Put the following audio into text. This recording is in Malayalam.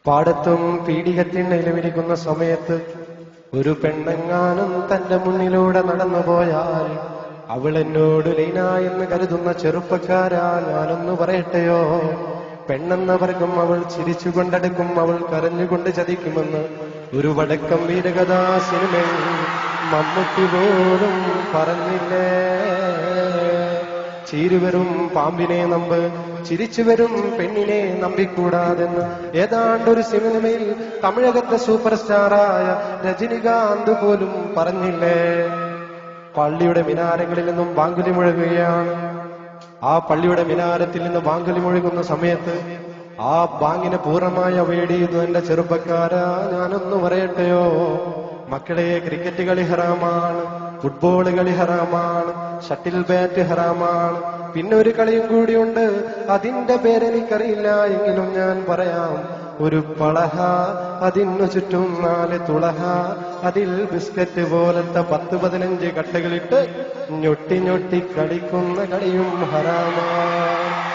പാടത്തും പീഡികത്തിണ്ണയിലും ഇരിക്കുന്ന സമയത്ത് ഒരു പെണ്ണെങ്ങാനും തന്റെ മുന്നിലൂടെ നടന്നുപോയാൽ അവൾ എന്നോട് ലീന എന്ന് കരുതുന്ന ചെറുപ്പക്കാരാ, ഞാനൊന്ന് പറയട്ടെയോ, പെണ്ണെന്നവർക്കും അവൾ ചിരിച്ചുകൊണ്ടെടുക്കും, അവൾ കരഞ്ഞുകൊണ്ട് ചതിക്കുമെന്ന് ഒരു വടക്കം വീരകഥാ സിനിമയിൽ മമ്മൂട്ടി പോലും പറഞ്ഞില്ലേ. ചീരുവരും പാമ്പിനെ നമ്പ്, ചിരിച്ചുവരും പെണ്ണിനെ നമ്പിക്കൂടാതെന്ന് ഏതാണ്ടൊരു സിനിമയിൽ തമിഴകത്തെ സൂപ്പർ സ്റ്റാറായ രജനികാന്ത് പോലും പറഞ്ഞില്ലേ. പള്ളിയുടെ മിനാരങ്ങളിൽ നിന്നും ബാങ്കുലി മുഴങ്ങുകയാണ്. ആ പള്ളിയുടെ മിനാരത്തിൽ നിന്ന് ബാങ്കുലി മുഴങ്ങുന്ന സമയത്ത് ആ ബാങ്കിനെ പൂർണ്ണമായി അവോയ്ഡ് ചെയ്തു. എന്റെ ചെറുപ്പക്കാരാ, ഞാനൊന്ന് പറയട്ടെയോ, മക്കളെ, ക്രിക്കറ്റ് കളി ഹറാമാണ്, ഫുട്ബോൾ കളി ഹറാമാണ്, ഷട്ടിൽ ബാറ്റ് ഹറാമാണ്, പിന്നെ ഒരു കളിയും കൂടിയുണ്ട്, അതിന്റെ പേരെനിക്കറിയില്ല, എങ്കിലും ഞാൻ പറയാം. ഒരു പളഹ, അതിനു ചുറ്റും 4 തുളഹ, അതിൽ ബിസ്ക്കറ്റ് പോലത്തെ 10-15 കട്ടകളിട്ട് ഞൊട്ടി ഞൊട്ടി കളിക്കുന്ന കളിയും ഹറാമാണ്.